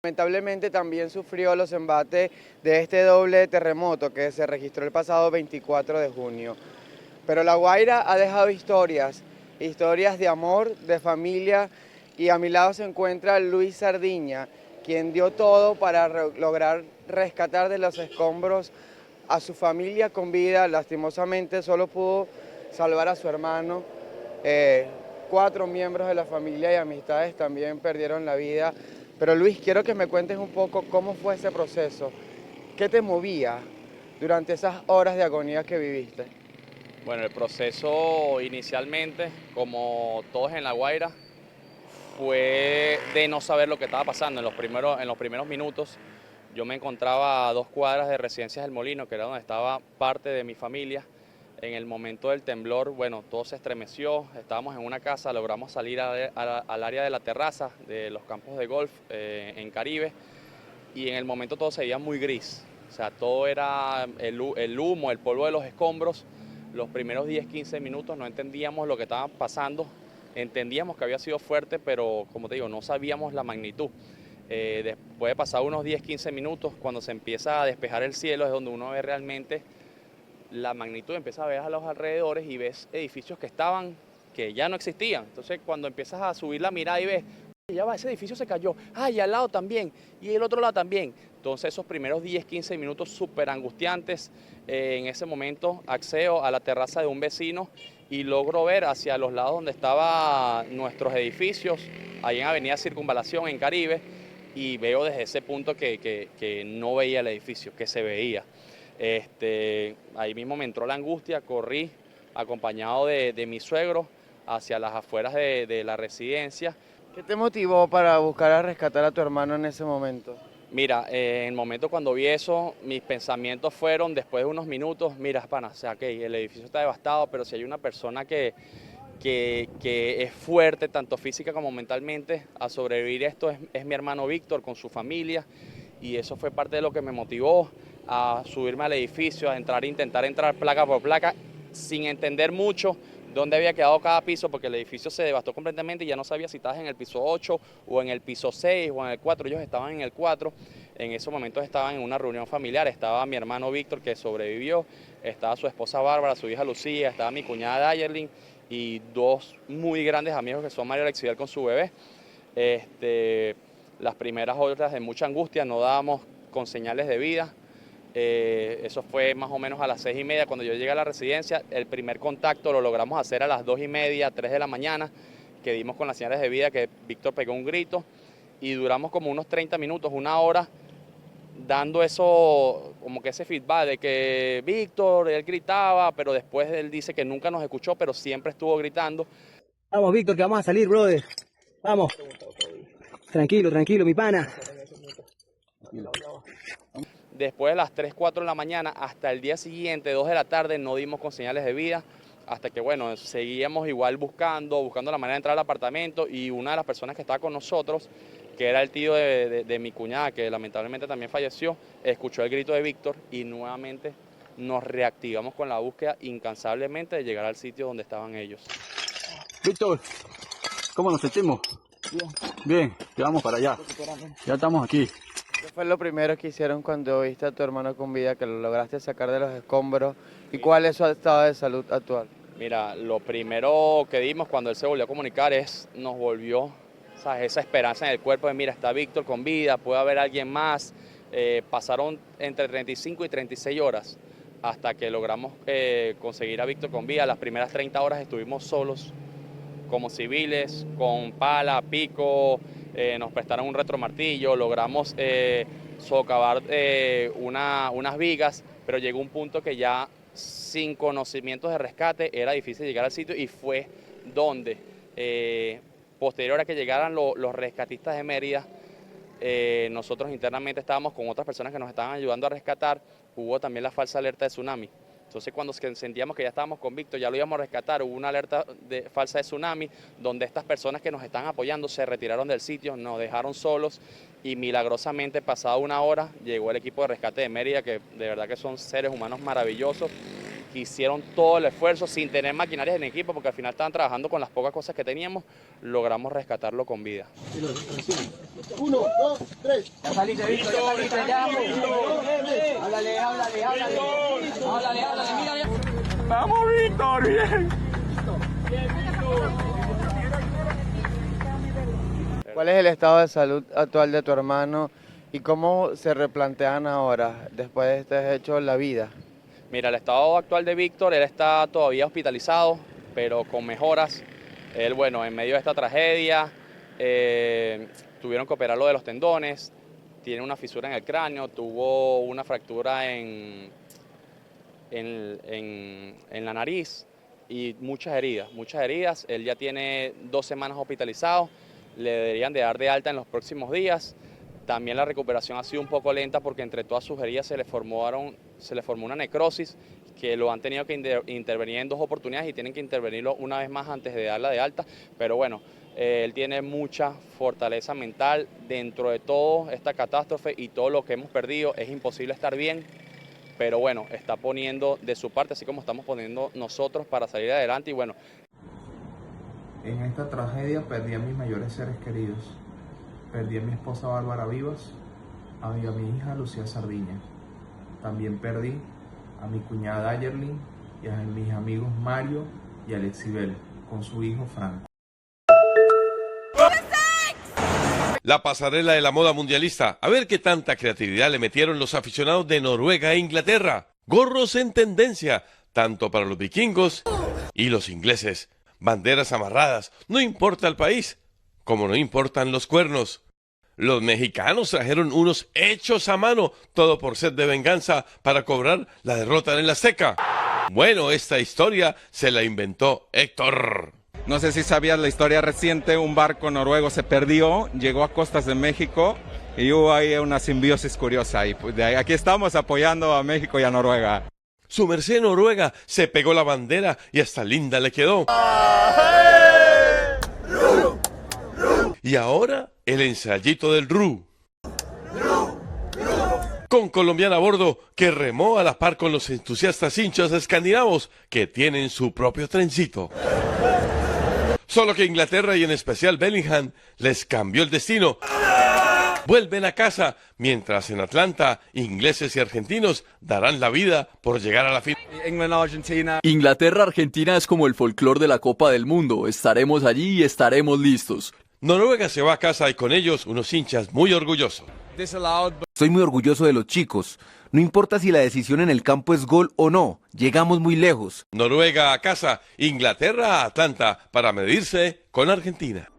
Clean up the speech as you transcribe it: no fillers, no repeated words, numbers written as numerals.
Lamentablemente también sufrió los embates de este doble terremoto que se registró el pasado 24 de junio. Pero La Guaira ha dejado historias, historias de amor, de familia, y a mi lado se encuentra Luis Sardiña, quien dio todo para lograr rescatar de los escombros a su familia con vida. Lastimosamente solo pudo salvar a su hermano. 4 miembros de la familia y amistades también perdieron la vida. Pero Luis, quiero que me cuentes un poco cómo fue ese proceso, qué te movía durante esas horas de agonía que viviste. Bueno, el proceso inicialmente, como todos en La Guaira, fue de no saber lo que estaba pasando. En los primeros minutos yo me encontraba a 2 cuadras de Residencias del Molino, que era donde estaba parte de mi familia. En el momento del temblor, bueno, todo se estremeció, estábamos en una casa, logramos salir al área de la terraza de los campos de golf en Caribe, y en el momento todo se veía muy gris. O sea, todo era el humo, el polvo de los escombros. Los primeros 10, 15 minutos no entendíamos lo que estaba pasando. Entendíamos que había sido fuerte, pero como te digo, no sabíamos la magnitud. Después de pasar unos 10, 15 minutos, cuando se empieza a despejar el cielo, es donde uno ve realmente la magnitud, empieza a ver a los alrededores y ves edificios que ya no existían. Entonces, cuando empiezas a subir la mirada y ves, ya va, ese edificio se cayó, y al lado también, y el otro lado también. Entonces esos primeros 10, 15 minutos súper angustiantes. En ese momento accedo a la terraza de un vecino y logro ver hacia los lados donde estaban nuestros edificios, ahí en Avenida Circunvalación, en Caribe, y veo desde ese punto que no veía el edificio, que se veía. Ahí mismo me entró la angustia, corrí acompañado de mi suegro hacia las afueras de la residencia. ¿Qué te motivó para buscar a rescatar a tu hermano en ese momento? Mira, en el momento cuando vi eso, mis pensamientos fueron, después de unos minutos, mira, pana, o sea, que el edificio está devastado, pero si hay una persona que es fuerte, tanto física como mentalmente, a sobrevivir esto, es mi hermano Víctor con su familia, y eso fue parte de lo que me motivó a subirme al edificio, a entrar, intentar entrar placa por placa, sin entender mucho dónde había quedado cada piso, porque el edificio se devastó completamente y ya no sabía si estabas en el piso 8 o en el piso 6 o en el 4. Ellos estaban en el 4. En esos momentos estaban en una reunión familiar. Estaba mi hermano Víctor, que sobrevivió, estaba su esposa Bárbara, su hija Lucía, estaba mi cuñada Dayerlin y 2 muy grandes amigos que son Mario Alexidel con su bebé. Las primeras horas de mucha angustia, no dábamos con señales de vida. Eso fue más o menos a las 6:30 cuando yo llegué a la residencia. El primer contacto lo logramos hacer a las 2:30, 3 de la mañana, que dimos con las señales de vida, que Víctor pegó un grito, y duramos como unos 30 minutos, una hora, dando eso, como que ese feedback de que Víctor, él gritaba, pero después él dice que nunca nos escuchó, pero siempre estuvo gritando. Vamos, Víctor, que vamos a salir, brother. Vamos. Tranquilo, tranquilo, mi pana. Después de las 3, 4 de la mañana hasta el día siguiente, 2 de la tarde, no dimos con señales de vida, hasta que, bueno, seguíamos igual buscando la manera de entrar al apartamento, y una de las personas que estaba con nosotros, que era el tío de mi cuñada, que lamentablemente también falleció, escuchó el grito de Víctor y nuevamente nos reactivamos con la búsqueda incansablemente de llegar al sitio donde estaban ellos. Víctor, ¿cómo nos sentimos? Bien, ya vamos para allá. Ya estamos aquí. ¿Qué fue lo primero que hicieron cuando viste a tu hermano con vida, que lo lograste sacar de los escombros? ¿Y cuál es su estado de salud actual? Mira, lo primero que dimos cuando él se volvió a comunicar nos volvió, ¿sabes?, esa esperanza en el cuerpo de, mira, está Víctor con vida, puede haber alguien más. Pasaron entre 35 y 36 horas hasta que logramos conseguir a Víctor con vida. Las primeras 30 horas estuvimos solos, como civiles, con pala, pico, nos prestaron un retromartillo, logramos socavar unas vigas, pero llegó un punto que ya sin conocimientos de rescate era difícil llegar al sitio, y fue donde, posterior a que llegaran los rescatistas de Mérida, nosotros internamente estábamos con otras personas que nos estaban ayudando a rescatar. Hubo también la falsa alerta de tsunami. Entonces, cuando sentíamos que ya estábamos con Víctor, ya lo íbamos a rescatar, hubo una alerta falsa de tsunami, donde estas personas que nos están apoyando se retiraron del sitio, nos dejaron solos, y milagrosamente, pasada una hora, llegó el equipo de rescate de Mérida, que de verdad que son seres humanos maravillosos, que hicieron todo el esfuerzo sin tener maquinarias en equipo, porque al final estaban trabajando con las pocas cosas que teníamos, logramos rescatarlo con vida. 1, 2, 3. Ya saliste, Víctor, ya saliste, ya. Háblale, mira. ¡Vamos, Víctor! ¡Bien! ¿Cuál es el estado de salud actual de tu hermano y cómo se replantean ahora, después de este hecho, la vida? Mira, el estado actual de Víctor, él está todavía hospitalizado, pero con mejoras. Él, bueno, en medio de esta tragedia, tuvieron que operarlo de los tendones, tiene una fisura en el cráneo, tuvo una fractura en la nariz y muchas heridas. Él ya tiene 2 semanas hospitalizado, le deberían de dar de alta en los próximos días. También la recuperación ha sido un poco lenta porque entre todas sus heridas se le formó una necrosis que lo han tenido que intervenir en 2 oportunidades y tienen que intervenirlo una vez más antes de darla de alta. Pero bueno, él tiene mucha fortaleza mental dentro de toda esta catástrofe y todo lo que hemos perdido. Es imposible estar bien, pero bueno, está poniendo de su parte, así como estamos poniendo nosotros para salir adelante y bueno. En esta tragedia perdí a mis mayores seres queridos. Perdí a mi esposa Bárbara Vivas, a mi hija Lucía Sardiña. También perdí a mi cuñada Ayerlin y a mis amigos Mario y Alexibel, con su hijo Franco. La pasarela de la moda mundialista. A ver qué tanta creatividad le metieron los aficionados de Noruega e Inglaterra. Gorros en tendencia, tanto para los vikingos y los ingleses. Banderas amarradas, no importa el país, como no importan los cuernos. Los mexicanos trajeron unos hechos a mano, todo por sed de venganza para cobrar la derrota en el Azteca. Bueno, esta historia se la inventó Héctor. No sé si sabías la historia reciente, un barco noruego se perdió, llegó a costas de México y hubo ahí una simbiosis curiosa. Y pues aquí estamos apoyando a México y a Noruega. Su merced Noruega se pegó la bandera y hasta linda le quedó. Y ahora el ensayito del RU. Con colombiana a bordo que remó a la par con los entusiastas hinchas escandinavos que tienen su propio trencito. Solo que Inglaterra y en especial Bellingham les cambió el destino. Vuelven a casa, mientras en Atlanta, ingleses y argentinos darán la vida por llegar a la final. Inglaterra-Argentina es como el folclor de la Copa del Mundo. Estaremos allí y estaremos listos. Noruega se va a casa y con ellos unos hinchas muy orgullosos. Estoy muy orgulloso de los chicos. No importa si la decisión en el campo es gol o no, llegamos muy lejos. Noruega a casa, Inglaterra a Atlanta para medirse con Argentina.